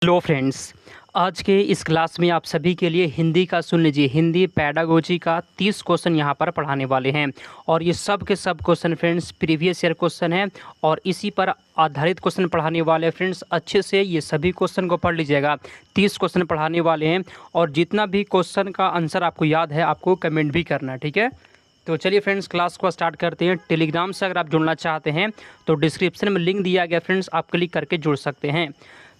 Hello friends, आज के इस क्लास में आप सभी के लिए हिंदी का सुन लीजिए। हिंदी पेडागोजी का 30 क्वेश्चन यहाँ पर पढ़ाने वाले हैं और ये सब के सब question friends previous year question हैं और इसी पर आधारित क्वेश्चन पढ़ाने वाले हैं फ्रेंड्स। अच्छे से ये सभी क्वेश्चन को पढ़ लीजिएगा। 30 क्वेश्चन पढ़ाने वाले हैं और जितना भी क्वेश्चन का आंसर आपको याद है आपको कमेंट भी करना है, ठीक है। तो चलिए फ्रेंड्स, क्लास को स्टार्ट करते हैं। टेलीग्राम से अगर आप जुड़ना चाहते हैं तो डिस्क्रिप्शन में लिंक दिया गया फ्रेंड्स, आप क्लिक करके जुड़ सकते हैं।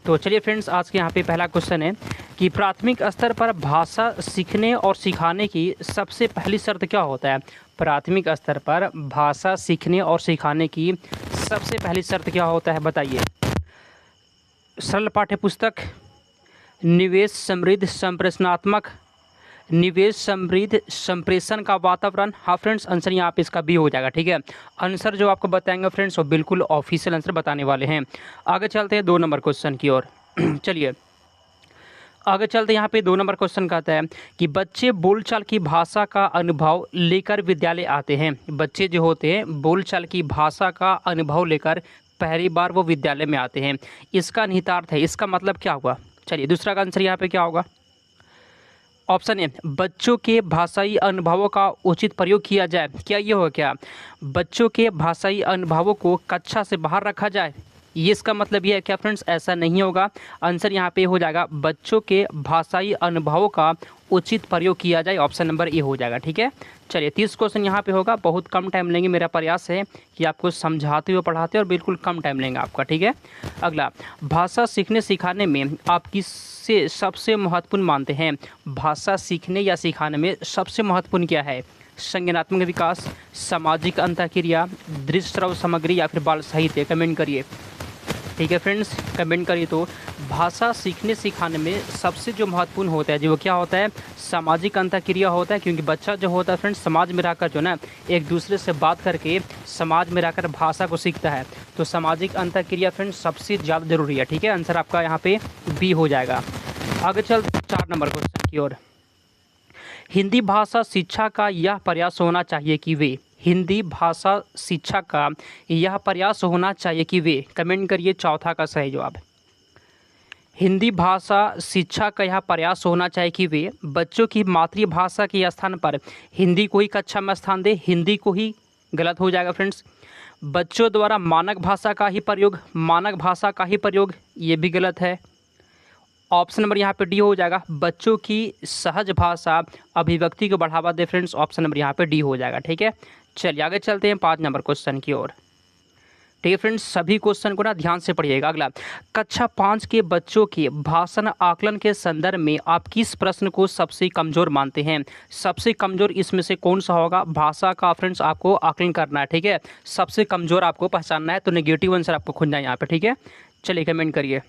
तो चलिए फ्रेंड्स, आज के यहाँ पे पहला क्वेश्चन है कि प्राथमिक स्तर पर भाषा सीखने और सिखाने की सबसे पहली शर्त क्या होता है। प्राथमिक स्तर पर भाषा सीखने और सिखाने की सबसे पहली शर्त क्या होता है, बताइए। सरल पाठ्यपुस्तक, निवेश समृद्ध संप्रेषणात्मक, निवेश समृद्ध संप्रेषण का वातावरण। हाँ फ्रेंड्स, आंसर यहाँ पे इसका बी हो जाएगा, ठीक है। आंसर जो आपको बताएंगे फ्रेंड्स वो बिल्कुल ऑफिशियल आंसर बताने वाले हैं। आगे चलते हैं 2 नंबर क्वेश्चन की ओर। चलिए आगे चलते यहाँ पे 2 नंबर क्वेश्चन कहता है कि बच्चे बोलचाल की भाषा का अनुभव लेकर विद्यालय आते हैं। बच्चे जो होते हैं बोलचाल की भाषा का अनुभव लेकर पहली बार वो विद्यालय में आते हैं। इसका निहितार्थ है, इसका मतलब क्या हुआ। चलिए दूसरा का आंसर यहाँ पे क्या होगा। ऑप्शन ए, बच्चों के भाषाई अनुभवों का उचित प्रयोग किया जाए। क्या ये होगा, क्या बच्चों के भाषाई अनुभवों को कक्षा से बाहर रखा जाए। ये इसका मतलब ये है क्या फ्रेंड्स, ऐसा नहीं होगा। आंसर यहाँ पे हो जाएगा बच्चों के भाषाई अनुभवों का उचित प्रयोग किया जाए। ऑप्शन नंबर ए हो जाएगा, ठीक है। चलिए 30 क्वेश्चन यहाँ पे होगा, बहुत कम टाइम लेंगे। मेरा प्रयास है कि आपको समझाते हुए पढ़ाते और बिल्कुल कम टाइम लेंगे आपका, ठीक है। अगला, भाषा सीखने सिखाने में आप किससे सबसे महत्वपूर्ण मानते हैं। भाषा सीखने या सिखाने में सबसे महत्वपूर्ण क्या है। संज्ञानात्मक विकास, सामाजिक अंतःक्रिया, दृश्य श्रव्य सामग्री या फिर बाल साहित्य। कमेंट करिए, ठीक है फ्रेंड्स, कमेंट करिए। तो भाषा सीखने सिखाने में सबसे जो महत्वपूर्ण होता है जो क्या होता है, सामाजिक अंतःक्रिया होता है। क्योंकि बच्चा जो होता है फ्रेंड्स समाज में रहकर जो ना एक दूसरे से बात करके समाज में रहकर भाषा को सीखता है। तो सामाजिक अंतःक्रिया फ्रेंड्स सबसे ज़्यादा जरूरी है, ठीक है। आंसर आपका यहाँ पे बी हो जाएगा। आगे चलते 4 नंबर क्वेश्चन की ओर। हिंदी भाषा शिक्षा का यह प्रयास होना चाहिए कि वे, हिंदी भाषा शिक्षा का यह प्रयास होना चाहिए कि वे। कमेंट करिए चौथा का सही जवाब। हिंदी भाषा शिक्षा का यह प्रयास होना चाहिए कि वे बच्चों की मातृभाषा के स्थान पर हिंदी को ही कक्षा में स्थान दे। हिंदी को ही गलत हो जाएगा फ्रेंड्स। बच्चों द्वारा मानक भाषा का ही प्रयोग, मानक भाषा का ही प्रयोग, ये भी गलत है। ऑप्शन नंबर यहाँ पे डी हो जाएगा, बच्चों की सहज भाषा अभिव्यक्ति को बढ़ावा दे। फ्रेंड्स ऑप्शन नंबर यहाँ पे डी हो जाएगा, ठीक है। चलिए आगे चलते हैं 5 नंबर क्वेश्चन की ओर, ठीक है फ्रेंड्स। सभी क्वेश्चन को ना ध्यान से पढ़िएगा। अगला, कक्षा 5 के बच्चों के भाषण आकलन के संदर्भ में आप किस प्रश्न को सबसे कमजोर मानते हैं। सबसे कमजोर इसमें से कौन सा होगा। भाषा का फ्रेंड्स आपको आकलन करना है, ठीक है। सबसे कमजोर आपको पहचानना है, तो नेगेटिव आंसर आपको खोजना है यहाँ पे, ठीक है। चलिए कमेंट करिए,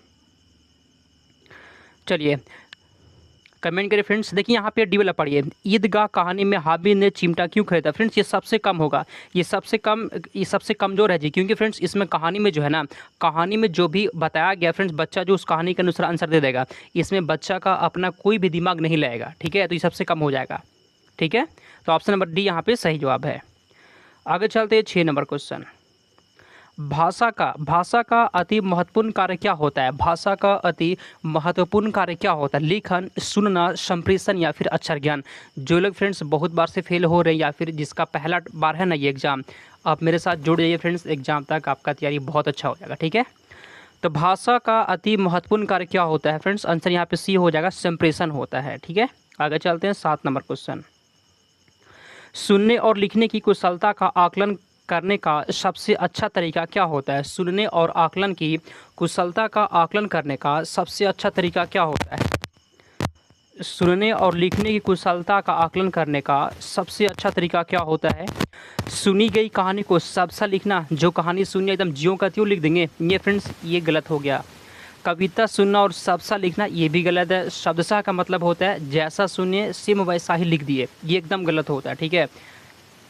चलिए कमेंट करिए फ्रेंड्स। देखिए यहाँ पे डी वाला पढ़िए, ईदगाह कहानी में हाबील ने चिमटा क्यों खरीदा। फ्रेंड्स ये सबसे कम होगा, ये सबसे कमजोर है जी। क्योंकि फ्रेंड्स इसमें कहानी में जो है ना, कहानी में जो भी बताया गया फ्रेंड्स बच्चा जो उस कहानी के अनुसार आंसर दे देगा। इसमें बच्चा का अपना कोई भी दिमाग नहीं लगेगा, ठीक है। तो ये सबसे कम हो जाएगा, ठीक है। तो ऑप्शन नंबर डी यहाँ पे सही जवाब है। आगे चलते हैं 6 नंबर क्वेश्चन। भाषा का अति महत्वपूर्ण कार्य क्या होता है। भाषा का अति महत्वपूर्ण कार्य क्या होता है। लेखन, सुनना, संप्रेषण या फिर अक्षर ज्ञान। जो लोग फ्रेंड्स बहुत बार से फेल हो रहे हैं या फिर जिसका पहला बार है ना ये एग्ज़ाम, आप मेरे साथ जुड़ जाइए फ्रेंड्स, एग्जाम तक आपका तैयारी बहुत अच्छा हो जाएगा, ठीक है। तो भाषा का अति महत्वपूर्ण कार्य क्या होता है फ्रेंड्स, आंसर यहाँ पे सी हो जाएगा, संप्रेषण होता है, ठीक है। आगे चलते हैं 7 नंबर क्वेश्चन। सुनने और लिखने की कुशलता का आकलन करने का सबसे अच्छा तरीका क्या होता है। सुनने और आकलन की कुशलता का आकलन करने का सबसे अच्छा तरीका क्या होता है। सुनने और लिखने की कुशलता का आकलन करने का सबसे अच्छा तरीका क्या होता है। सुनी गई कहानी को सबसा लिखना। जो कहानी सुनिए एकदम ज्यों का त्यों लिख देंगे, ये फ्रेंड्स ये गलत हो गया। कविता सुनना और सबसा लिखना ये भी गलत है। शब्दशः का मतलब होता है जैसा सुनिए सेम वैसा ही लिख दिए, ये एकदम गलत होता है, ठीक है।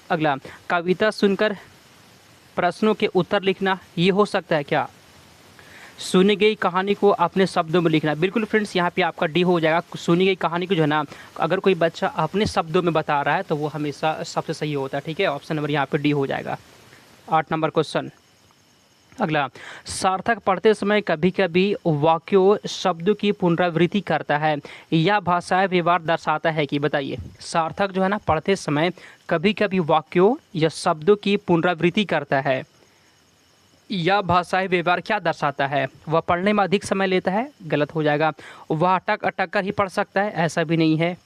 अगला, कविता सुनकर प्रश्नों के उत्तर लिखना, ये हो सकता है क्या। सुनी गई कहानी को अपने शब्दों में लिखना, बिल्कुल फ्रेंड्स यहाँ पे आपका डी हो जाएगा। सुनी गई कहानी को जो है ना अगर कोई बच्चा अपने शब्दों में बता रहा है तो वो हमेशा सबसे सही होता है, ठीक है। ऑप्शन नंबर यहाँ पे डी हो जाएगा। 8 नंबर क्वेश्चन। अगला, सार्थक पढ़ते समय कभी कभी वाक्यों शब्दों की पुनरावृत्ति करता है, यह भाषाई व्यवहार दर्शाता है कि, बताइए। सार्थक जो है ना पढ़ते समय कभी कभी वाक्यों या शब्दों की पुनरावृत्ति करता है, यह भाषाई व्यवहार क्या दर्शाता है? वह पढ़ने में अधिक समय लेता है, गलत हो जाएगा। वह अटक अटक कर ही पढ़ सकता है, ऐसा भी नहीं है।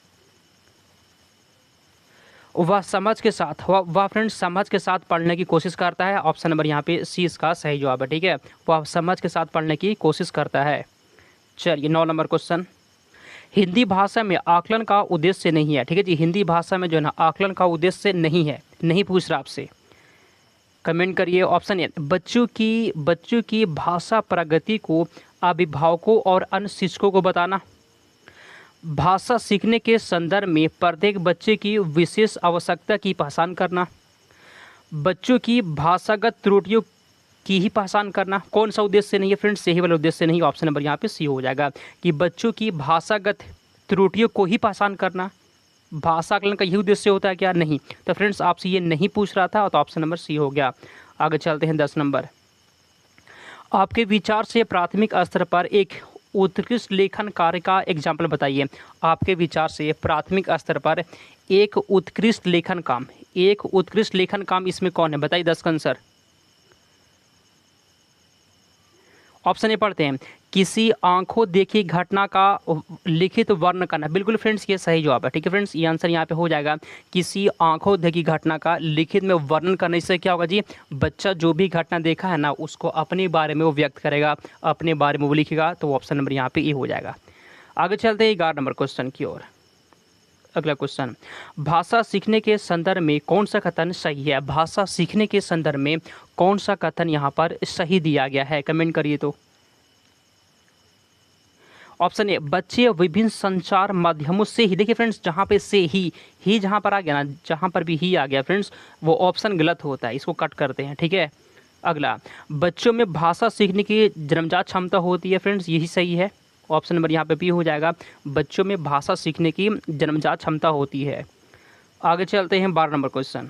वह समझ के साथ वह फ्रेंड्स समझ के साथ पढ़ने की कोशिश करता है, ऑप्शन नंबर यहाँ पे सी इसका सही जवाब है, ठीक है। वह समझ के साथ पढ़ने की कोशिश करता है। चलिए 9 नंबर क्वेश्चन, हिंदी भाषा में आकलन का उद्देश्य नहीं है, ठीक है जी। हिंदी भाषा में जो है ना आकलन का उद्देश्य नहीं है, नहीं पूछ रहा आपसे, कमेंट करिए। ऑप्शन ए, बच्चों की भाषा प्रगति को अभिभावकों और अन्य शिक्षकों को बताना। भाषा सीखने के संदर्भ में प्रत्येक बच्चे की विशेष आवश्यकता की पहचान करना। बच्चों की भाषागत त्रुटियों की ही पहचान करना। कौन सा उद्देश्य नहीं है फ्रेंड्स? यही वाला उद्देश्य नहीं, ऑप्शन नंबर यहाँ पे सी हो जाएगा कि बच्चों की भाषागत त्रुटियों को ही पहचान करना। भाषा आकलन का यही उद्देश्य होता है क्या? नहीं। तो फ्रेंड्स आपसे ये नहीं पूछ रहा था, तो ऑप्शन नंबर सी हो गया। आगे चलते हैं 10 नंबर, आपके विचार से प्राथमिक स्तर पर एक उत्कृष्ट लेखन कार्य का एग्जाम्पल बताइए। आपके विचार से प्राथमिक स्तर पर एक उत्कृष्ट लेखन काम इसमें कौन है? बताइए 10 का आंसर। ऑप्शन ए पढ़ते हैं, किसी आंखों देखी घटना का लिखित वर्णन करना। बिल्कुल फ्रेंड्स ये सही जवाब है, ठीक है फ्रेंड्स, ये आंसर यहाँ पे हो जाएगा। किसी आंखों देखी घटना का लिखित में वर्णन करने से क्या होगा जी? बच्चा जो भी घटना देखा है ना उसको अपने बारे में वो व्यक्त करेगा, अपने बारे में वो लिखेगा, तो ऑप्शन नंबर यहाँ पे ए हो जाएगा। आगे चलते हैं 11 नंबर क्वेश्चन की ओर। अगला क्वेश्चन, भाषा सीखने के संदर्भ में कौन सा कथन सही है? भाषा सीखने के संदर्भ में कौन सा कथन यहाँ पर सही दिया गया है? कमेंट करिए। तो ऑप्शन ए, बच्चे विभिन्न संचार माध्यमों से ही, देखिए फ्रेंड्स जहाँ पे से ही जहाँ पर आ गया ना, जहाँ पर भी ही आ गया फ्रेंड्स वो ऑप्शन गलत होता है, इसको कट करते हैं, ठीक है। अगला, बच्चों में भाषा सीखने की जन्मजात क्षमता होती है, फ्रेंड्स यही सही है, ऑप्शन नंबर यहाँ पे बी हो जाएगा। बच्चों में भाषा सीखने की जन्मजात क्षमता होती है। आगे चलते हैं 12 नंबर क्वेश्चन,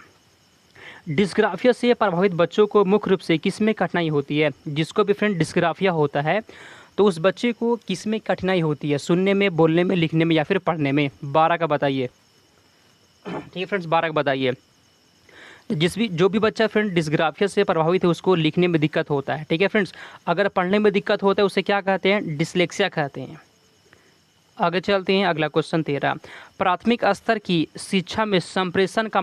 डिस्ग्राफिया से प्रभावित बच्चों को मुख्य रूप से किस में कठिनाई होती है? जिसको भी फ्रेंड डिस्ग्राफिया होता है तो उस बच्चे को किस में कठिनाई होती है? सुनने में, बोलने में, लिखने में या फिर पढ़ने में? 12 का बताइए, ठीक है फ्रेंड्स 12 का बताइए। जो भी बच्चा फ्रेंड डिस्ग्राफिया से प्रभावित है उसको लिखने में दिक्कत होता है, ठीक है फ्रेंड्स। अगर पढ़ने में दिक्कत होता है उसे क्या कहते हैं? डिस्लेक्सिया कहते हैं। आगे चलते हैं, अगला क्वेश्चन 13, प्राथमिक स्तर की शिक्षा में संप्रेषण का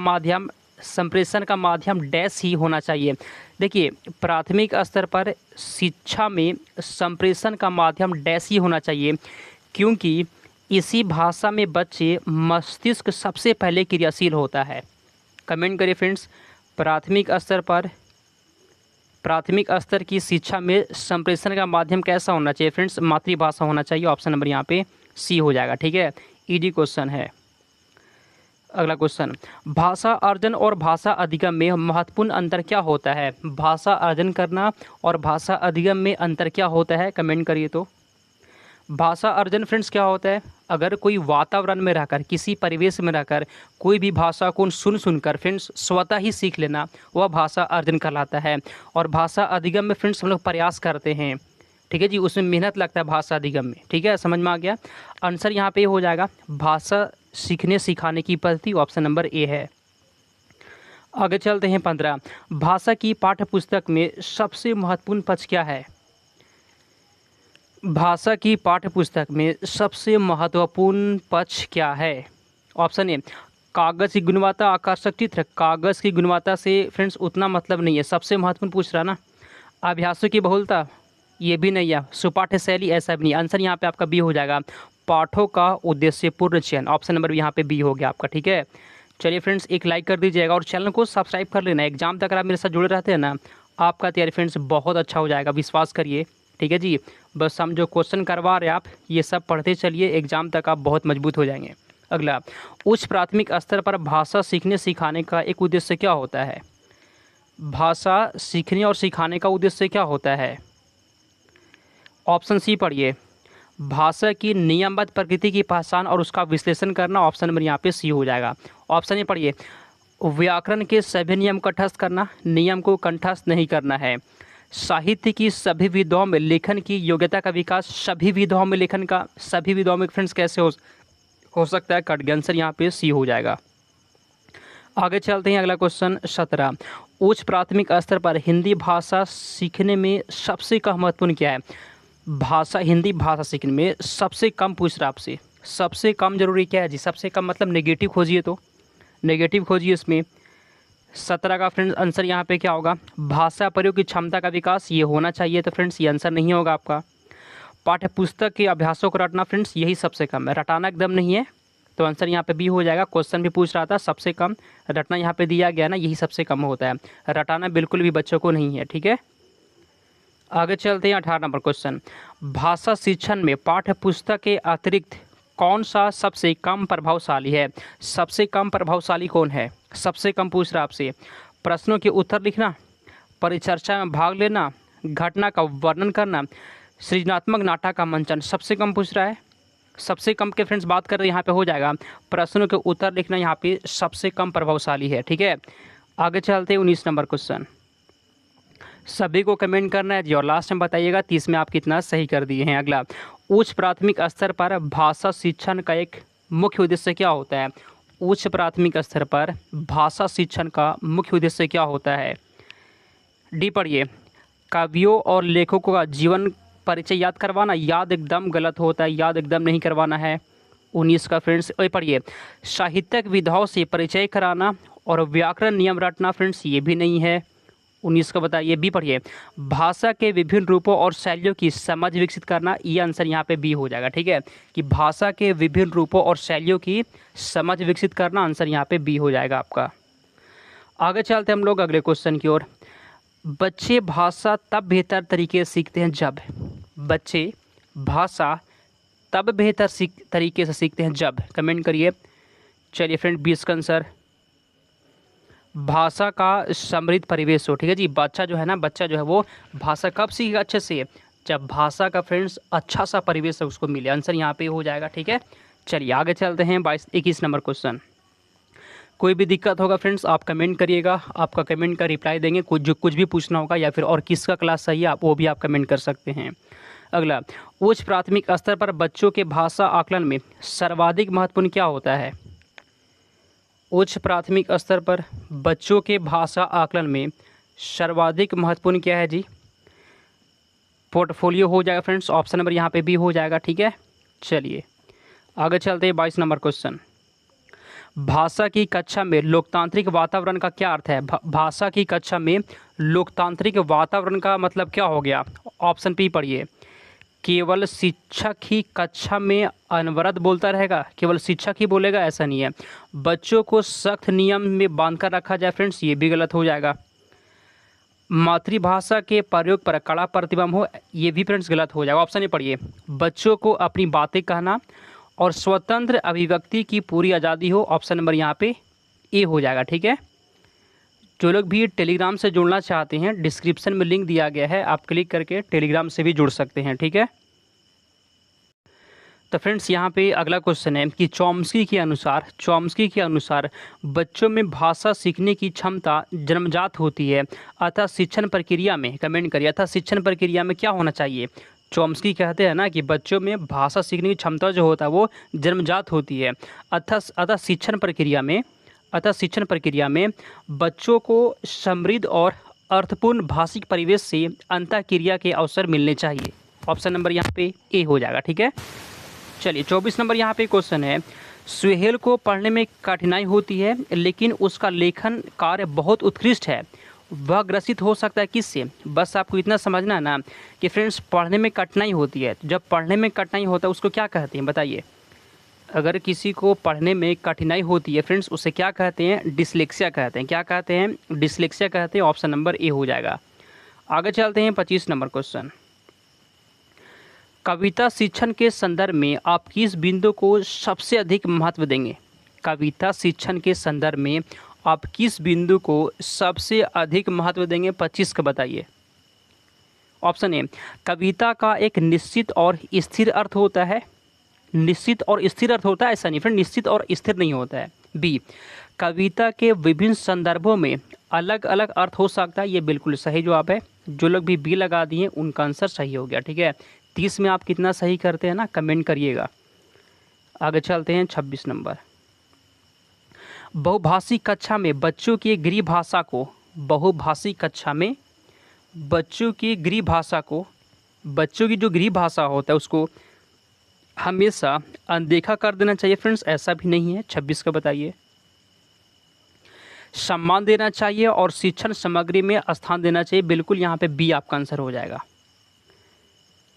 माध्यम डैश ही होना चाहिए। देखिए प्राथमिक स्तर पर शिक्षा में संप्रेषण का माध्यम डैश ही होना चाहिए, क्योंकि इसी भाषा में बच्चे मस्तिष्क सबसे पहले क्रियाशील होता है। कमेंट करिए फ्रेंड्स, प्राथमिक स्तर की शिक्षा में संप्रेषण का माध्यम कैसा होना चाहिए? फ्रेंड्स मातृभाषा होना चाहिए, ऑप्शन नंबर यहाँ पे सी हो जाएगा, ठीक है। इजी क्वेश्चन है। अगला क्वेश्चन, भाषा अर्जन और भाषा अधिगम में महत्वपूर्ण अंतर क्या होता है? भाषा अर्जन करना और भाषा अधिगम में अंतर क्या होता है? कमेंट करिए। तो भाषा अर्जन फ्रेंड्स क्या होता है? अगर कोई वातावरण में रहकर, किसी परिवेश में रहकर कोई भी भाषा को सुनकर फ्रेंड्स स्वतः ही सीख लेना, वह भाषा अर्जन कहलाता है। और भाषा अधिगम में फ्रेंड्स हम लोग प्रयास करते हैं, ठीक है जी, उसमें मेहनत लगता है भाषा अधिगम में, ठीक है, समझ में आ गया। आंसर यहाँ पे हो जाएगा भाषा सीखने सिखाने की पद्धति, ऑप्शन नंबर ए है। आगे चलते हैं 15, भाषा की पाठ्य पुस्तक में सबसे महत्वपूर्ण पक्ष क्या है? भाषा की पाठ्य पुस्तक में सबसे महत्वपूर्ण पक्ष क्या है? ऑप्शन ए, कागज़ की गुणवत्ता, आकर्षक चित्र। कागज़ की गुणवत्ता से फ्रेंड्स उतना मतलब नहीं है, सबसे महत्वपूर्ण पूछ रहा ना। अभ्यासों की बहुलता, ये भी नहीं है। सुपाठ्य शैली, ऐसा भी नहीं। आंसर यहाँ पे आपका बी हो जाएगा, पाठों का उद्देश्यपूर्ण चयन, ऑप्शन नंबर यहाँ पे बी हो गया आपका, ठीक है। चलिए फ्रेंड्स एक लाइक कर दीजिएगा और चैनल को सब्सक्राइब कर लेना। एग्जाम तक अगर आप मेरे साथ जुड़े रहते हैं ना, आपका तैयारी फ्रेंड्स बहुत अच्छा हो जाएगा, विश्वास करिए, ठीक है जी। बस हम जो क्वेश्चन करवा रहे हैं आप ये सब पढ़ते चलिए, एग्जाम तक आप बहुत मजबूत हो जाएंगे। अगला, उच्च प्राथमिक स्तर पर भाषा सीखने सिखाने का एक उद्देश्य क्या होता है? भाषा सीखने और सिखाने का उद्देश्य क्या होता है? ऑप्शन सी पढ़िए, भाषा की नियमबद्ध प्रकृति की पहचान और उसका विश्लेषण करना, ऑप्शन नंबर यहाँ पे सी हो जाएगा। ऑप्शन ए पढ़िए, व्याकरण के सभी नियम कंठस्थ करना, नियम को कंठस्थ नहीं करना है। साहित्य की सभी विधाओं में लेखन की योग्यता का विकास, सभी विधाओं में लेखन का, सभी विधाओं में फ्रेंड्स कैसे हो सकता है? कट गया आंसर यहाँ पे सी हो जाएगा। आगे चलते हैं, अगला क्वेश्चन 17। उच्च प्राथमिक स्तर पर हिंदी भाषा सीखने में सबसे कम महत्वपूर्ण क्या है? हिंदी भाषा सीखने में सबसे कम पूछ रहा आपसे, सबसे कम जरूरी क्या है जी? सबसे कम मतलब नेगेटिव खोजिए, तो नेगेटिव खोजिए इसमें। 17 का फ्रेंड्स आंसर यहाँ पे क्या होगा? भाषा प्रयोग की क्षमता का विकास, ये होना चाहिए। तो फ्रेंड्स ये आंसर नहीं होगा आपका। पाठ्य पुस्तक के अभ्यासों को रटना, फ्रेंड्स यही सबसे कम है, रटाना एकदम नहीं है, तो आंसर यहाँ पे बी हो जाएगा। क्वेश्चन भी पूछ रहा था सबसे कम, रटना यहाँ पे दिया गया ना, यही सबसे कम होता है, रटाना बिल्कुल भी बच्चों को नहीं है। ठीक है, आगे चलते हैं 18 नंबर क्वेश्चन। भाषा शिक्षण में पाठ्य पुस्तक के अतिरिक्त कौन सा सबसे कम प्रभावशाली है? सबसे कम प्रभावशाली कौन है? सबसे कम पूछ रहा आपसे। प्रश्नों के उत्तर लिखना, परिचर्चा में भाग लेना, घटना का वर्णन करना, सृजनात्मक नाटक का मंचन, सबसे कम पूछ रहा है। सबसे कम के फ्रेंड्स बात कर रहे हैं, यहाँ पे हो जाएगा प्रश्नों के उत्तर लिखना, यहाँ पे सबसे कम प्रभावशाली है। ठीक है, आगे चलते हैं 19 नंबर क्वेश्चन। सभी को कमेंट करना है जी, और लास्ट में बताइएगा 30 में आप कितना सही कर दिए हैं। अगला, उच्च प्राथमिक स्तर पर भाषा शिक्षण का एक मुख्य उद्देश्य क्या होता है? उच्च प्राथमिक स्तर पर भाषा शिक्षण का मुख्य उद्देश्य क्या होता है? डी पढ़िए, कवियों और लेखकों का जीवन परिचय याद करवाना। याद एकदम गलत होता है, याद एकदम नहीं करवाना है। 19 का फ्रेंड्स पढ़िए, साहित्यिक विधाओं से परिचय कराना और व्याकरण नियम रटना, फ्रेंड्स ये भी नहीं है। 19 का बताइए, बी पढ़िए, भाषा के विभिन्न रूपों और शैलियों की समझ विकसित करना, ये आंसर यहाँ पे बी हो जाएगा। ठीक है, कि भाषा के विभिन्न रूपों और शैलियों की समझ विकसित करना, आंसर यहाँ पे बी हो जाएगा आपका। आगे चलते हैं हम लोग अगले क्वेश्चन की ओर। बच्चे भाषा तब बेहतर तरीके से सीखते हैं जब, बच्चे भाषा तब बेहतर तरीके से सीखते हैं जब, कमेंट करिए। चलिए फ्रेंड, 20 का आंसर भाषा का समृद्ध परिवेश हो। ठीक है जी, बच्चा जो है ना, बच्चा जो है वो भाषा कब सीखेगा अच्छे से? जब भाषा का फ्रेंड्स अच्छा सा परिवेश उसको मिले, आंसर यहाँ पे हो जाएगा। ठीक है, चलिए आगे चलते हैं 21 नंबर क्वेश्चन। कोई भी दिक्कत होगा फ्रेंड्स आप कमेंट करिएगा, आपका कमेंट का रिप्लाई देंगे। कुछ भी पूछना होगा या फिर और किसका क्लास सही है आप वो भी आप कमेंट कर सकते हैं। अगला, उच्च प्राथमिक स्तर पर बच्चों के भाषा आकलन में सर्वाधिक महत्वपूर्ण क्या होता है? उच्च प्राथमिक स्तर पर बच्चों के भाषा आकलन में सर्वाधिक महत्वपूर्ण क्या है जी? पोर्टफोलियो हो जाएगा फ्रेंड्स, ऑप्शन नंबर यहाँ पे भी हो जाएगा। ठीक है, चलिए आगे चलते हैं 22 नंबर क्वेश्चन। भाषा की कक्षा में लोकतांत्रिक वातावरण का क्या अर्थ है? भाषा की कक्षा में लोकतांत्रिक वातावरण का मतलब क्या हो गया? ऑप्शन पी पढ़िए, केवल शिक्षक ही कक्षा में अनवरत बोलता रहेगा, केवल शिक्षक ही बोलेगा, ऐसा नहीं है। बच्चों को सख्त नियम में बांधकर रखा जाए, फ्रेंड्स ये भी गलत हो जाएगा। मातृभाषा के प्रयोग पर कड़ा प्रतिबंध हो, ये भी फ्रेंड्स गलत हो जाएगा। ऑप्शन ए पढ़िए, बच्चों को अपनी बातें कहना और स्वतंत्र अभिव्यक्ति की पूरी आज़ादी हो, ऑप्शन नंबर यहाँ पे ए हो जाएगा। ठीक है, जो लोग भी टेलीग्राम से जुड़ना चाहते हैं डिस्क्रिप्शन में लिंक दिया गया है, आप क्लिक करके टेलीग्राम से भी जुड़ सकते हैं। ठीक है, तो फ्रेंड्स यहाँ पे अगला क्वेश्चन है कि चॉम्स्की के अनुसार बच्चों में भाषा सीखने की क्षमता जन्मजात होती है, अतः शिक्षण प्रक्रिया में, कमेंट करिए, अतः शिक्षण प्रक्रिया में क्या होना चाहिए? चॉम्स्की कहते हैं ना कि बच्चों में भाषा सीखने की क्षमता जो होता है वो जन्मजात होती है, अतः शिक्षण प्रक्रिया में बच्चों को समृद्ध और अर्थपूर्ण भाषिक परिवेश से अंतःक्रिया के अवसर मिलने चाहिए। ऑप्शन नंबर यहाँ पे ए हो जाएगा। ठीक है, चलिए 24 नंबर यहाँ पे क्वेश्चन है, सुहेल को पढ़ने में कठिनाई होती है लेकिन उसका लेखन कार्य बहुत उत्कृष्ट है, वह ग्रसित हो सकता है किससे? बस आपको इतना समझना है ना कि फ्रेंड्स पढ़ने में कठिनाई होती है, जब पढ़ने में कठिनाई होता है उसको क्या कहते हैं बताइए? अगर किसी को पढ़ने में कठिनाई होती है फ्रेंड्स उसे क्या कहते हैं? डिसलेक्सिया कहते हैं। क्या कहते हैं? डिसलेक्सिया कहते हैं। ऑप्शन नंबर ए हो जाएगा। आगे चलते हैं 25 नंबर क्वेश्चन। कविता शिक्षण के संदर्भ में आप किस बिंदु को सबसे अधिक महत्व देंगे? कविता शिक्षण के संदर्भ में आप किस बिंदु को सबसे अधिक महत्व देंगे? 25 का बताइए। ऑप्शन ए, कविता का एक निश्चित और स्थिर अर्थ होता है। निश्चित और स्थिर अर्थ होता है, ऐसा नहीं फ्रेंड, निश्चित और स्थिर नहीं होता है। बी, कविता के विभिन्न संदर्भों में अलग अलग अर्थ हो सकता है, ये बिल्कुल सही जवाब है। जो लोग भी बी लगा दिए उनका आंसर सही हो गया। ठीक है, 30 में आप कितना सही करते हैं ना, कमेंट करिएगा। आगे चलते हैं 26 नंबर। बहुभाषी कक्षा में बच्चों की गृह भाषा को, बहुभाषी कक्षा में बच्चों की गृह भाषा को, बच्चों की जो गृह भाषा होता है उसको हमेशा अनदेखा कर देना चाहिए फ्रेंड्स, ऐसा भी नहीं है। 26 का बताइए। सम्मान देना चाहिए और शिक्षण सामग्री में स्थान देना चाहिए, बिल्कुल यहाँ पे बी आपका आंसर हो जाएगा।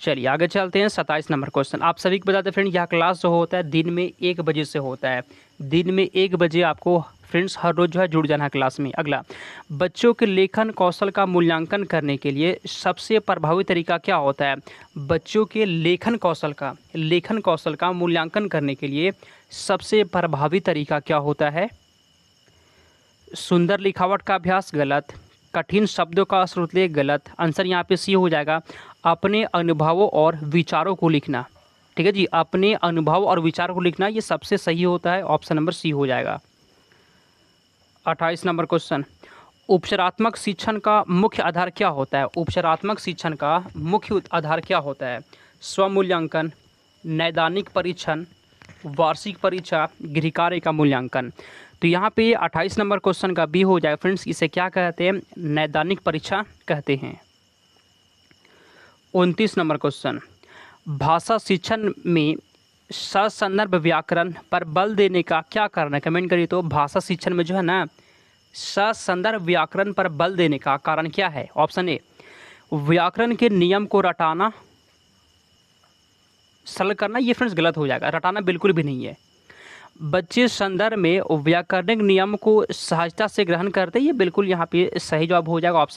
चलिए आगे चलते हैं 27 नंबर क्वेश्चन। आप सभी को बताते हैं फ्रेंड, यह क्लास जो होता है दिन में 1 बजे से होता है। दिन में 1 बजे आपको फ्रेंड्स हर रोज़ जो है जुड़ जाना है क्लास में। अगला, बच्चों के लेखन कौशल का मूल्यांकन करने के लिए सबसे प्रभावी तरीका क्या होता है? बच्चों के लेखन कौशल का मूल्यांकन करने के लिए सबसे प्रभावी तरीका क्या होता है? सुंदर लिखावट का अभ्यास, गलत। कठिन शब्दों का श्रुतलेख, गलत। आंसर यहाँ पे सी हो जाएगा, अपने अनुभवों और विचारों को लिखना। ठीक है जी, अपने अनुभव और विचारों को लिखना, ये सबसे सही होता है, ऑप्शन नंबर सी हो जाएगा। 28 नंबर क्वेश्चन। उपचारात्मक शिक्षण का मुख्य आधार क्या होता है? उपचारात्मक शिक्षण का मुख्य आधार क्या होता है? स्वमूल्यांकन, नैदानिक परीक्षण, वार्षिक परीक्षा, गृह कार्य का मूल्यांकन। तो यहाँ पे 28 नंबर क्वेश्चन का बी हो जाएगा फ्रेंड्स। इसे क्या कहते हैं? नैदानिक परीक्षा कहते हैं। 29 नंबर क्वेश्चन। भाषा शिक्षण में ससंदर्भ व्याकरण पर बल देने का क्या कारण है? कमेंट करिए। तो भाषा शिक्षण में जो है ना, ससंदर्भ व्याकरण पर बल देने का कारण क्या है? ऑप्शन ए, व्याकरण के नियम को रटाना, सरल करना। ये फ्रेंड्स गलत हो जाएगा, रटाना बिल्कुल भी नहीं है। बच्चे संदर्भ में व्याकरणिक नियम को सहजता से ग्रहण करते हैं, ये बिल्कुल यहाँ पे सही जवाब हो जाएगा, ऑप्शन